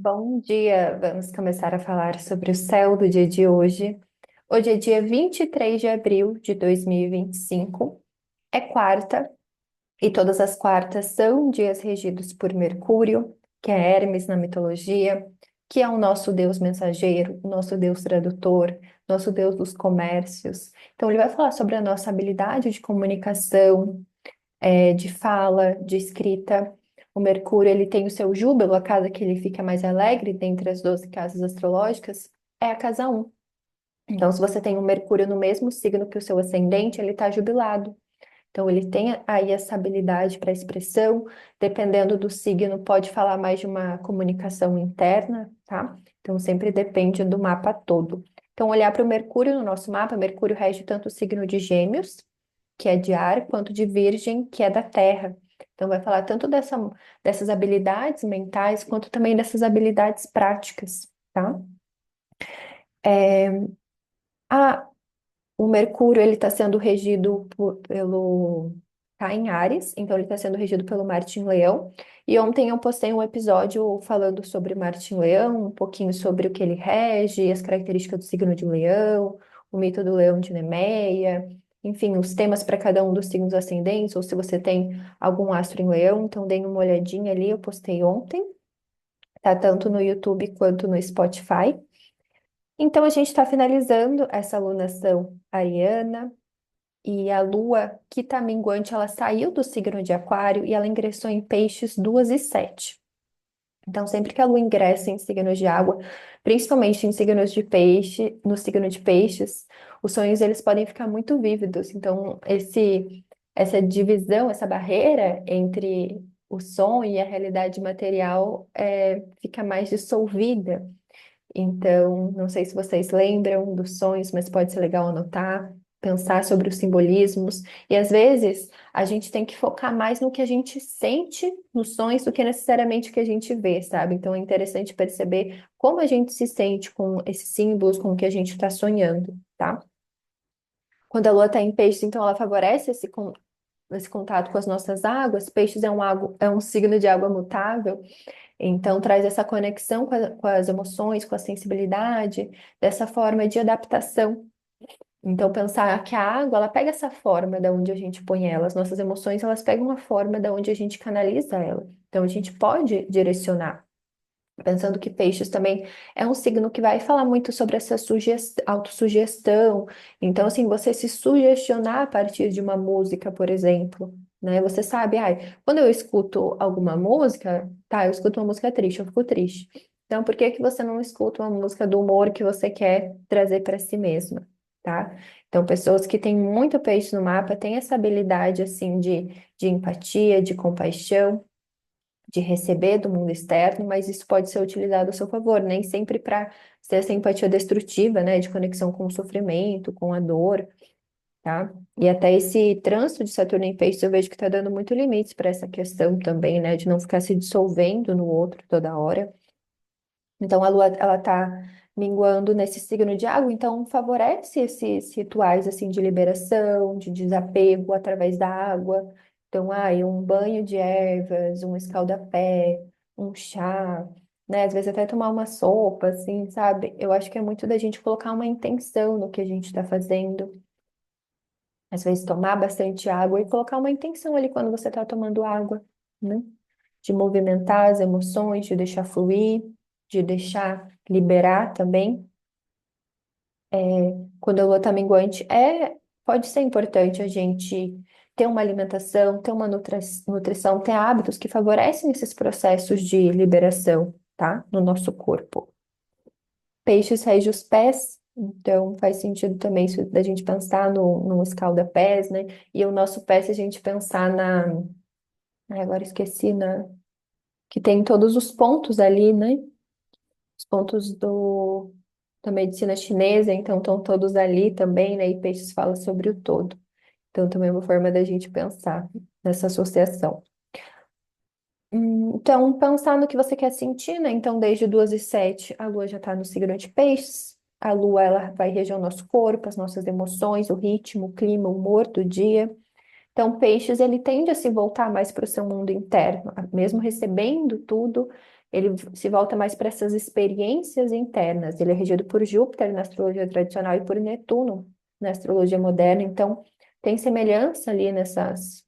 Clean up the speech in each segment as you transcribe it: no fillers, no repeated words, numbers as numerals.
Bom dia, vamos começar a falar sobre o céu do dia de hoje. Hoje é dia 23 de abril de 2025, é quarta, e todas as quartas são dias regidos por Mercúrio, que é Hermes na mitologia, que é o nosso deus mensageiro, o nosso deus tradutor, nosso deus dos comércios. Então, ele vai falar sobre a nossa habilidade de comunicação, de fala, de escrita. O Mercúrio, ele tem o seu júbilo, a casa que ele fica mais alegre dentre as 12 casas astrológicas, é a casa um. Então, se você tem o Mercúrio no mesmo signo que o seu ascendente, ele está jubilado. Então, ele tem aí essa habilidade para expressão, dependendo do signo, pode falar mais de uma comunicação interna, tá? Então, sempre depende do mapa todo. Então, olhar para o Mercúrio no nosso mapa, Mercúrio rege tanto o signo de Gêmeos, que é de ar, quanto de Virgem, que é da terra. Então, vai falar tanto dessas habilidades mentais, quanto também dessas habilidades práticas, tá? É, a, o Mercúrio, ele está sendo regido pelo... Tá em Áries, então ele está sendo regido pelo Marte em Leão. E ontem eu postei um episódio falando sobre Marte em Leão, um pouquinho sobre o que ele rege, as características do signo de Leão, o mito do leão de Nemeia, enfim, os temas para cada um dos signos ascendentes, ou se você tem algum astro em Leão, então dê uma olhadinha ali, eu postei ontem, tá tanto no YouTube quanto no Spotify. Então a gente está finalizando essa alunação ariana. E a lua, que está minguante, ela saiu do signo de Aquário e ela ingressou em Peixes 2 e 7. Então, sempre que a lua ingressa em signos de água, principalmente em signos de peixe, no signo de Peixes, os sonhos eles podem ficar muito vívidos. Então, essa divisão, essa barreira entre o sonho e a realidade material fica mais dissolvida. Então, não sei se vocês lembram dos sonhos, mas pode ser legal anotar, pensar sobre os simbolismos. E às vezes a gente tem que focar mais no que a gente sente nos sonhos do que necessariamente o que a gente vê, sabe? Então é interessante perceber como a gente se sente com esses símbolos, com o que a gente está sonhando, tá? Quando a lua está em peixes, então ela favorece esse contato com as nossas águas. Peixes é um signo de água mutável. Então, traz essa conexão com as emoções, com a sensibilidade, dessa forma de adaptação. Então, pensar que a água, ela pega essa forma da onde a gente põe ela, as nossas emoções, elas pegam a forma da onde a gente canaliza ela. Então, a gente pode direcionar. Pensando que peixes também é um signo que vai falar muito sobre essa autossugestão. Então, assim, você se sugestionar a partir de uma música, por exemplo, né? Você sabe, ai, quando eu escuto alguma música, tá, eu escuto uma música triste, eu fico triste. Então, por que que você não escuta uma música do humor que você quer trazer para si mesma, tá? Então, pessoas que têm muito peixe no mapa têm essa habilidade, assim, de empatia, de compaixão, de receber do mundo externo, mas isso pode ser utilizado a seu favor, nem sempre para ser essa empatia destrutiva, né, de conexão com o sofrimento, com a dor, tá? E até esse trânsito de Saturno em Peixes eu vejo que está dando muito limites para essa questão também, né, de não ficar se dissolvendo no outro toda hora. Então a Lua, ela tá minguando nesse signo de água, então favorece esses rituais assim de liberação, de desapego através da água. Então, um banho de ervas, um escaldapé, um chá, né? Às vezes até tomar uma sopa, assim, sabe? Eu acho que é muito da gente colocar uma intenção no que a gente está fazendo. Às vezes tomar bastante água e colocar uma intenção ali quando você está tomando água, né? De movimentar as emoções, de deixar fluir, de deixar liberar também. Quando a lua está minguante, pode ser importante a gente ter uma alimentação, ter uma nutrição, ter hábitos que favorecem esses processos de liberação, tá? No nosso corpo. Peixes rege os pés, então faz sentido também isso da gente pensar no escalda-pés, né? E o nosso pé, se a gente pensar agora esqueci, que tem todos os pontos ali, né? Os pontos da medicina chinesa, então estão todos ali também, né? E Peixes fala sobre o todo. Então também é uma forma da gente pensar nessa associação. Então, pensar no que você quer sentir, né? Então, desde 2 e 7, a lua já está no signo de Peixes. A lua, ela vai reger o nosso corpo, as nossas emoções, o ritmo, o clima, o humor do dia. Então, Peixes, ele tende a se voltar mais para o seu mundo interno, mesmo recebendo tudo, ele se volta mais para essas experiências internas. Ele é regido por Júpiter na astrologia tradicional e por Netuno na astrologia moderna. Então, tem semelhança ali nas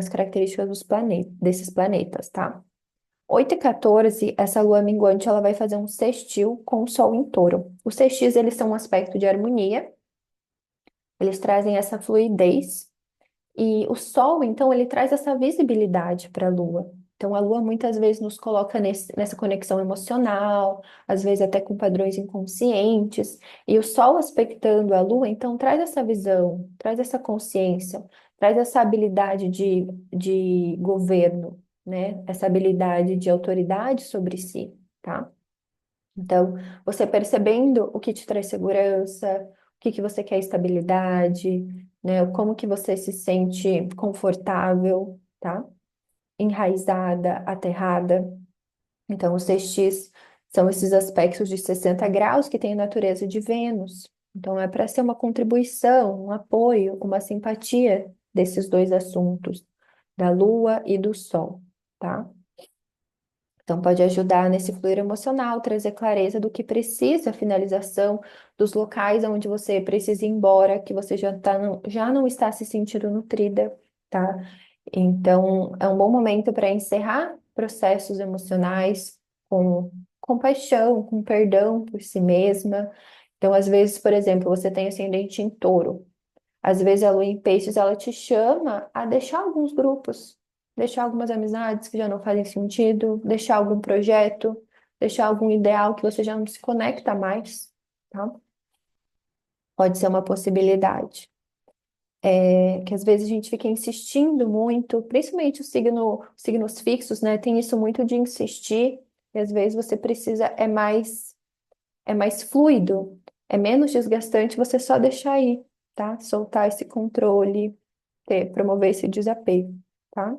características desses planetas, tá? 8h14, essa lua minguante, ela vai fazer um sextil com o Sol em Touro. Os sextis, eles são um aspecto de harmonia, eles trazem essa fluidez, e o Sol, então, ele traz essa visibilidade para a Lua. Então, a Lua muitas vezes nos coloca nessa conexão emocional, às vezes até com padrões inconscientes. E o Sol aspectando a Lua, então, traz essa visão, traz essa consciência, traz essa habilidade de governo, né? Essa habilidade de autoridade sobre si, tá? Então, você percebendo o que te traz segurança, o que que você quer estabilidade, né? Como que você se sente confortável, tá? Enraizada, aterrada. Então, os sextis são esses aspectos de 60 graus que têm a natureza de Vênus. Então, é para ser uma contribuição, um apoio, uma simpatia desses dois assuntos, da Lua e do Sol, tá? Então, pode ajudar nesse fluir emocional, trazer clareza do que precisa, finalização dos locais onde você precisa ir embora, que você já não está se sentindo nutrida, tá? Então, é um bom momento para encerrar processos emocionais com compaixão, com perdão por si mesma. Então, às vezes, por exemplo, você tem ascendente em touro. Às vezes a lua em peixes, ela te chama a deixar alguns grupos, deixar algumas amizades que já não fazem sentido, deixar algum projeto, deixar algum ideal que você já não se conecta mais, tá? Pode ser uma possibilidade. Que às vezes a gente fica insistindo muito, principalmente os signos fixos, né? Tem isso muito de insistir, e às vezes você precisa, é mais fluido, é menos desgastante você só deixar ir, tá? Soltar esse controle, promover esse desapego, tá?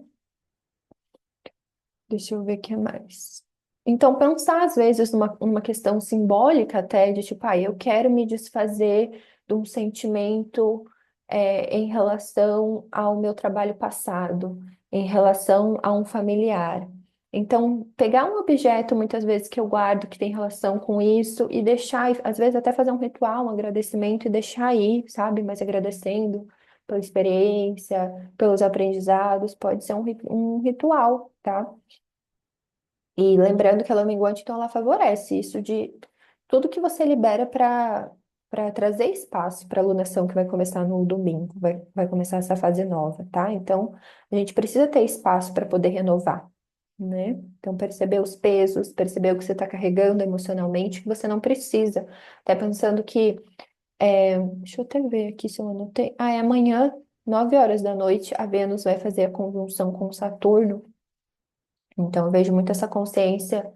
Deixa eu ver o que mais. Então, pensar às vezes numa questão simbólica até de tipo, eu quero me desfazer de um sentimento em relação ao meu trabalho passado, em relação a um familiar. Então, pegar um objeto muitas vezes que eu guardo que tem relação com isso e deixar, e às vezes até fazer um ritual, um agradecimento e deixar aí, sabe? Mas agradecendo pela experiência, pelos aprendizados, pode ser um ritual, tá? E lembrando que ela é minguante, então ela favorece isso de tudo que você libera para trazer espaço para a alunação que vai começar no domingo, vai começar essa fase nova, tá? Então, a gente precisa ter espaço para poder renovar, né? Então, perceber os pesos, perceber o que você está carregando emocionalmente, que você não precisa. Até pensando que, deixa eu até ver aqui se eu anotei. É amanhã, 9 horas da noite, a Vênus vai fazer a conjunção com Saturno. Então, eu vejo muito essa consciência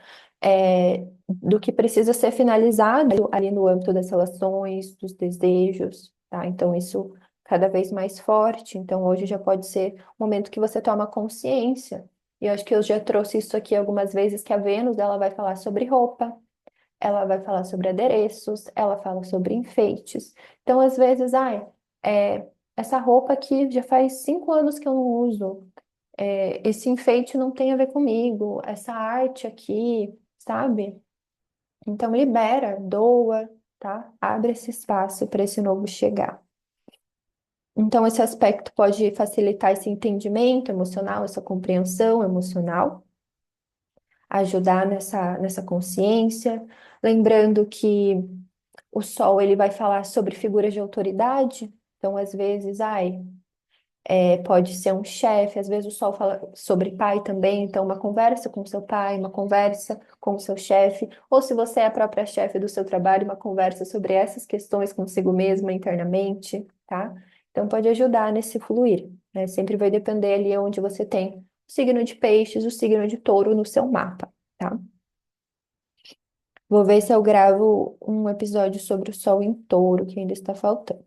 do que precisa ser finalizado ali no âmbito das relações, dos desejos, tá? Então, isso cada vez mais forte. Então, hoje já pode ser o momento que você toma consciência. E eu acho que eu já trouxe isso aqui algumas vezes, que a Vênus, ela vai falar sobre roupa, ela vai falar sobre adereços, ela fala sobre enfeites. Então, às vezes, é, essa roupa aqui já faz 5 anos que eu não uso, esse enfeite não tem a ver comigo, essa arte aqui, sabe? Então libera, doa, tá? Abre esse espaço para esse novo chegar. Então esse aspecto pode facilitar esse entendimento emocional, essa compreensão emocional, ajudar nessa consciência, lembrando que o sol ele vai falar sobre figuras de autoridade. Então às vezes, pode ser um chefe, às vezes o sol fala sobre pai também, então uma conversa com seu pai, uma conversa com o seu chefe, ou se você é a própria chefe do seu trabalho, uma conversa sobre essas questões consigo mesma internamente, tá? Então pode ajudar nesse fluir, né? Sempre vai depender ali onde você tem o signo de peixes, o signo de touro no seu mapa, tá? Vou ver se eu gravo um episódio sobre o sol em touro, que ainda está faltando.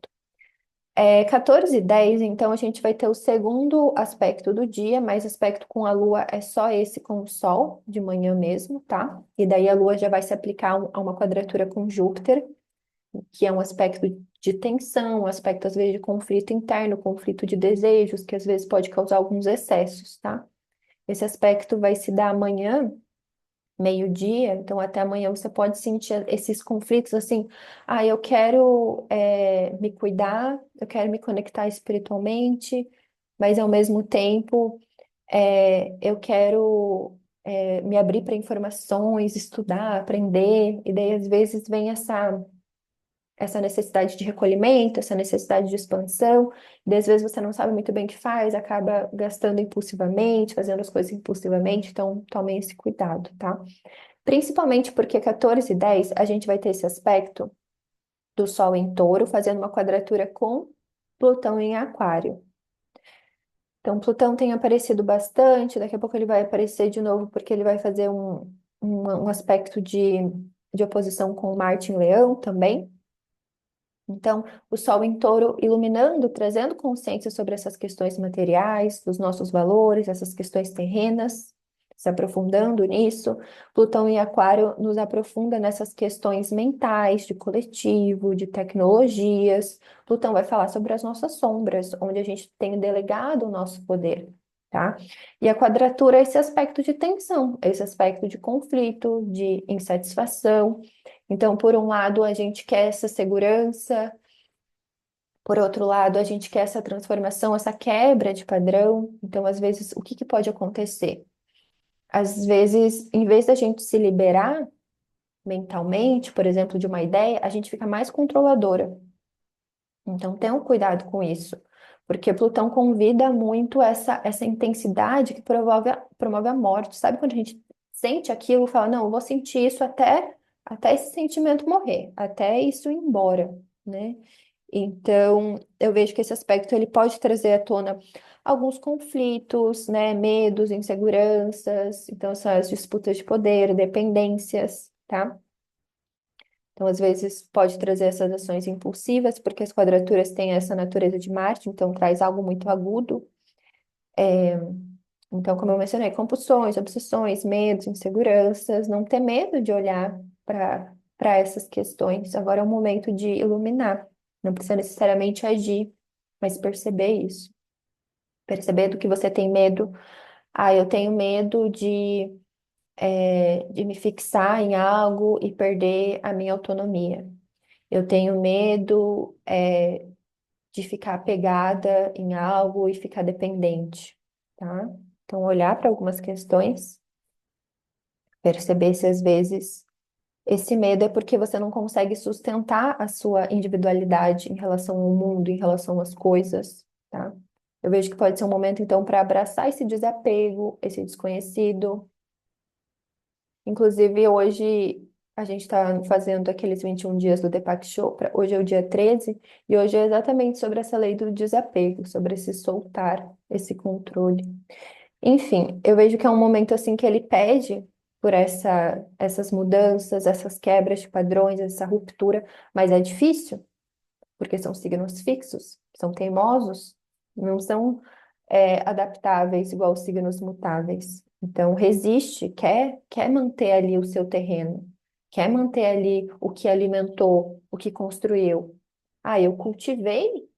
14h10, então a gente vai ter o segundo aspecto do dia, mas aspecto com a Lua é só esse com o Sol, de manhã mesmo, tá? E daí a Lua já vai se aplicar a uma quadratura com Júpiter, que é um aspecto de tensão, um aspecto às vezes de conflito interno, conflito de desejos, que às vezes pode causar alguns excessos, tá? Esse aspecto vai se dar amanhã, meio-dia, então até amanhã você pode sentir esses conflitos assim, eu quero me cuidar, eu quero me conectar espiritualmente, mas ao mesmo tempo eu quero me abrir para informações, estudar, aprender, e daí às vezes vem essa necessidade de recolhimento, essa necessidade de expansão, e daí, às vezes você não sabe muito bem o que faz, acaba gastando impulsivamente, fazendo as coisas impulsivamente, então tomem esse cuidado, tá? Principalmente porque 14 e 10 a gente vai ter esse aspecto do Sol em Touro fazendo uma quadratura com Plutão em Aquário. Então, Plutão tem aparecido bastante, daqui a pouco ele vai aparecer de novo, porque ele vai fazer um aspecto de oposição com Marte em Leão também. Então, o Sol em Touro iluminando, trazendo consciência sobre essas questões materiais, dos nossos valores, essas questões terrenas, se aprofundando nisso. Plutão em Aquário nos aprofunda nessas questões mentais, de coletivo, de tecnologias. Plutão vai falar sobre as nossas sombras, onde a gente tem delegado o nosso poder. Tá? E a quadratura é esse aspecto de tensão, esse aspecto de conflito, de insatisfação. Então, por um lado, a gente quer essa segurança, por outro lado, a gente quer essa transformação, essa quebra de padrão. Então, às vezes, o que que pode acontecer? Às vezes, em vez da gente se liberar mentalmente, por exemplo, de uma ideia, a gente fica mais controladora. Então, tenham cuidado com isso, porque Plutão convida muito essa intensidade que promove a morte. Sabe quando a gente sente aquilo e fala, não, eu vou sentir isso até esse sentimento morrer, até isso ir embora, né? Então, eu vejo que esse aspecto ele pode trazer à tona alguns conflitos, né? Medos, inseguranças, então essas disputas de poder, dependências, tá? Então, às vezes, pode trazer essas ações impulsivas, porque as quadraturas têm essa natureza de Marte, então traz algo muito agudo. Então, como eu mencionei, compulsões, obsessões, medos, inseguranças, não ter medo de olhar para essas questões. Agora é o momento de iluminar, não precisa necessariamente agir, mas perceber isso. Perceber do que você tem medo. Eu tenho medo de me fixar em algo e perder a minha autonomia. Eu tenho medo, de ficar apegada em algo e ficar dependente, tá? Então, olhar para algumas questões, perceber se às vezes esse medo é porque você não consegue sustentar a sua individualidade em relação ao mundo, em relação às coisas, tá? Eu vejo que pode ser um momento, então, para abraçar esse desapego, esse desconhecido. Inclusive, hoje a gente está fazendo aqueles 21 dias do Deepak Chopra. Hoje é o dia 13 e hoje é exatamente sobre essa lei do desapego, sobre esse soltar, esse controle. Enfim, eu vejo que é um momento assim que ele pede por essas mudanças, essas quebras de padrões, essa ruptura, mas é difícil, porque são signos fixos, são teimosos, não são adaptáveis igual os signos mutáveis. Então, resiste, quer manter ali o seu terreno, quer manter ali o que alimentou, o que construiu. Eu cultivei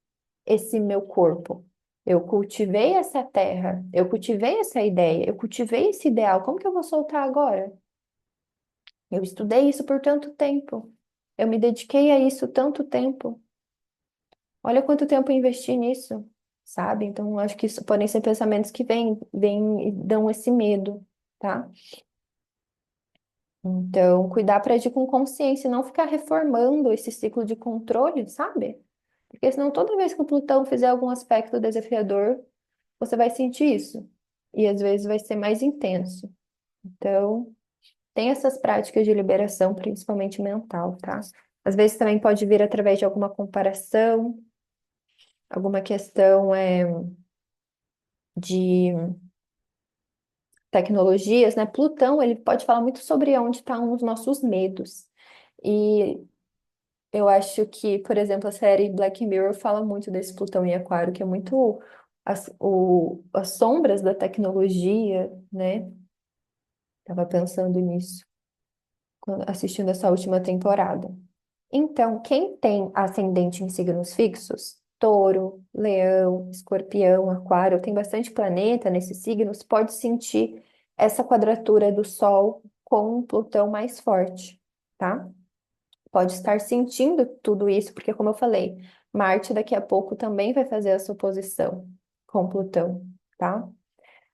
esse meu corpo, eu cultivei essa terra, eu cultivei essa ideia, eu cultivei esse ideal. Como que eu vou soltar agora? Eu estudei isso por tanto tempo, eu me dediquei a isso tanto tempo. Olha quanto tempo eu investi nisso, sabe? Então, acho que isso podem ser pensamentos que vêm e dão esse medo, tá? Então, cuidar para agir com consciência e não ficar reformando esse ciclo de controle, sabe? Porque senão toda vez que o Plutão fizer algum aspecto desafiador, você vai sentir isso. E às vezes vai ser mais intenso. Então, tem essas práticas de liberação, principalmente mental, tá? Às vezes também pode vir através de alguma comparação, alguma questão de tecnologias, né? Plutão, ele pode falar muito sobre onde estão os nossos medos. E eu acho que, por exemplo, a série Black Mirror fala muito desse Plutão em Aquário, que é muito as sombras da tecnologia, né? Tava pensando nisso, assistindo essa última temporada. Então, quem tem ascendente em signos fixos, Touro, Leão, Escorpião, Aquário, tem bastante planeta nesses signos, pode sentir essa quadratura do Sol com Plutão mais forte, tá? Pode estar sentindo tudo isso, porque, como eu falei, Marte daqui a pouco também vai fazer essa oposição com Plutão, tá?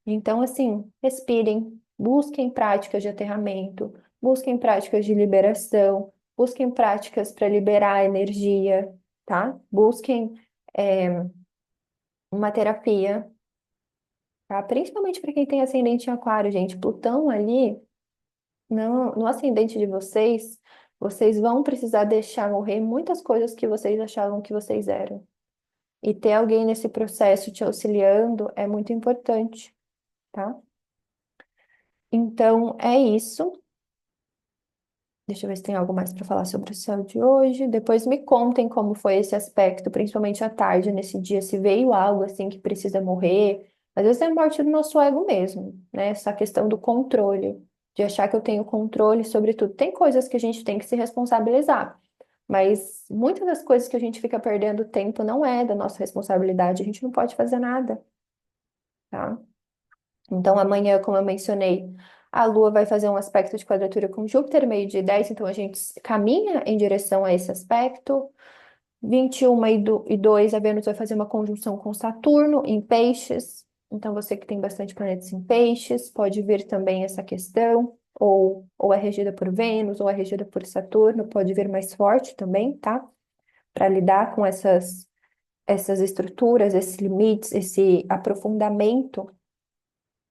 Então, assim, respirem, busquem práticas de aterramento, busquem práticas de liberação, busquem práticas para liberar a energia, tá? Busquem, uma terapia, tá? Principalmente para quem tem ascendente em aquário, gente. Plutão ali, no ascendente de vocês, vocês vão precisar deixar morrer muitas coisas que vocês achavam que vocês eram. E ter alguém nesse processo te auxiliando é muito importante, tá? Então, é isso. Deixa eu ver se tem algo mais para falar sobre o céu de hoje. Depois me contem como foi esse aspecto, principalmente à tarde, nesse dia, se veio algo assim que precisa morrer. Às vezes é a morte do nosso ego mesmo, né? Essa questão do controle, de achar que eu tenho controle sobre tudo. Tem coisas que a gente tem que se responsabilizar, mas muitas das coisas que a gente fica perdendo tempo não é da nossa responsabilidade, a gente não pode fazer nada, tá? Então, amanhã, como eu mencionei, a Lua vai fazer um aspecto de quadratura com Júpiter, meio-dia e 10, então a gente caminha em direção a esse aspecto. 21 e 2, a Vênus vai fazer uma conjunção com Saturno em Peixes. Então, você que tem bastante planetas em Peixes, pode vir também essa questão, ou é regida por Vênus, ou é regida por Saturno, pode vir mais forte também, tá? Para lidar com essas estruturas, esses limites, esse aprofundamento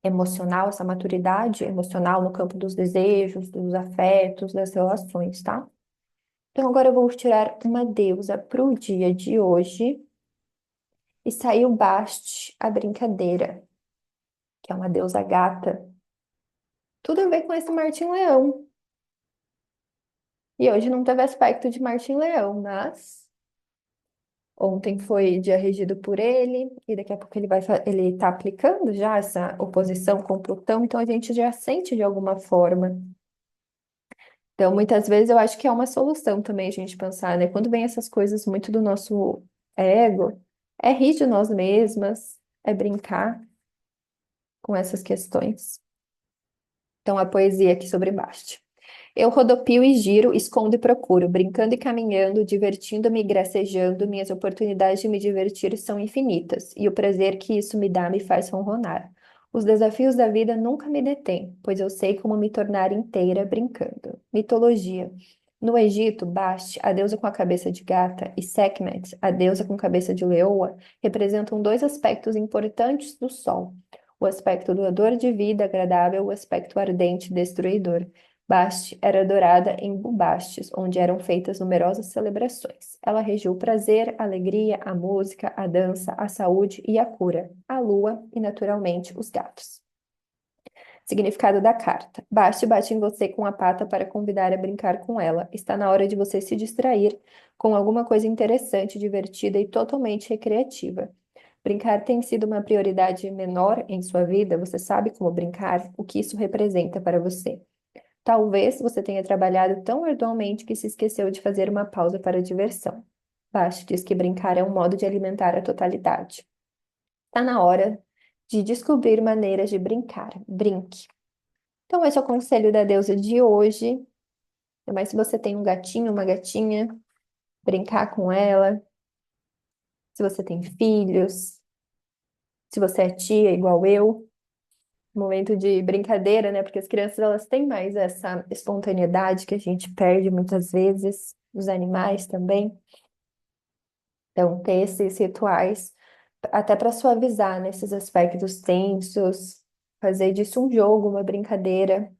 emocional, essa maturidade emocional no campo dos desejos, dos afetos, das relações, tá? Então agora eu vou tirar uma deusa para o dia de hoje e saiu Bast, a brincadeira, que é uma deusa gata. Tudo a ver com esse Martim Leão. E hoje não teve aspecto de Martim Leão, mas ontem foi dia regido por ele, e daqui a pouco ele tá aplicando já essa oposição com Plutão, então a gente já sente de alguma forma. Então, muitas vezes eu acho que é uma solução também a gente pensar, né? Quando vem essas coisas muito do nosso ego, é rir de nós mesmas, é brincar com essas questões. Então, a poesia aqui sobre Basti. Eu rodopio e giro, escondo e procuro, brincando e caminhando, divertindo-me e gracejando, minhas oportunidades de me divertir são infinitas, e o prazer que isso me dá me faz ronronar. Os desafios da vida nunca me detêm, pois eu sei como me tornar inteira brincando. Mitologia. No Egito, Bast, a deusa com a cabeça de gata, e Sekhmet, a deusa com cabeça de leoa, representam dois aspectos importantes do Sol: o aspecto doador de vida agradável, o aspecto ardente, destruidor. Bast era adorada em Bubastes, onde eram feitas numerosas celebrações. Ela regiu o prazer, a alegria, a música, a dança, a saúde e a cura, a lua e, naturalmente, os gatos. Significado da carta. Baste bate em você com a pata para convidar a brincar com ela. Está na hora de você se distrair com alguma coisa interessante, divertida e totalmente recreativa. Brincar tem sido uma prioridade menor em sua vida? Você sabe como brincar? O que isso representa para você? Talvez você tenha trabalhado tão arduamente que se esqueceu de fazer uma pausa para a diversão. Baste diz que brincar é um modo de alimentar a totalidade. Está na hora de descobrir maneiras de brincar. Brinque. Então, esse é o conselho da deusa de hoje. Mas se você tem um gatinho, uma gatinha, brincar com ela. Se você tem filhos, se você é tia igual eu, momento de brincadeira, né? Porque as crianças elas têm mais essa espontaneidade que a gente perde muitas vezes, os animais também. Então, ter esses rituais até para suavizar nesses aspectos tensos, fazer disso um jogo, uma brincadeira.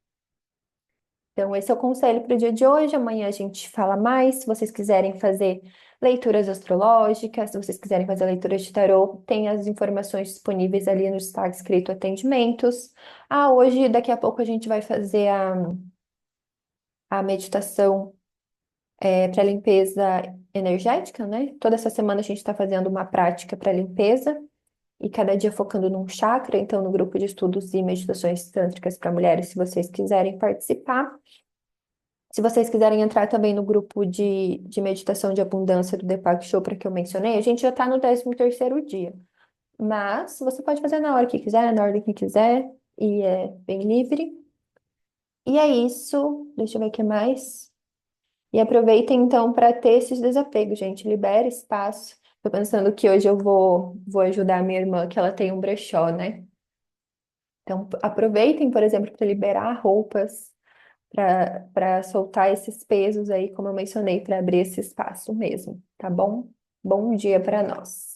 Então, esse é o conselho para o dia de hoje. Amanhã a gente fala mais. Se vocês quiserem fazer leituras astrológicas, se vocês quiserem fazer leituras de tarô, tem as informações disponíveis ali no destaque escrito atendimentos. Ah, hoje, daqui a pouco, a gente vai fazer a meditação para limpeza energética, né? Toda essa semana a gente está fazendo uma prática para limpeza e cada dia focando num chakra. Então, no grupo de estudos e meditações tântricas para mulheres, se vocês quiserem participar. Se vocês quiserem entrar também no grupo de meditação de abundância do Deepak Chopra que eu mencionei, a gente já está no 13º dia. Mas você pode fazer na hora que quiser, na ordem que quiser, e é bem livre. E é isso. Deixa eu ver o que mais. E aproveitem então para ter esses desapegos, gente. Libera espaço. Tô pensando que hoje eu vou ajudar a minha irmã, que ela tem um brechó, né? Então aproveitem, por exemplo, para liberar roupas, para soltar esses pesos aí, como eu mencionei, para abrir esse espaço mesmo, tá bom? Bom dia para nós.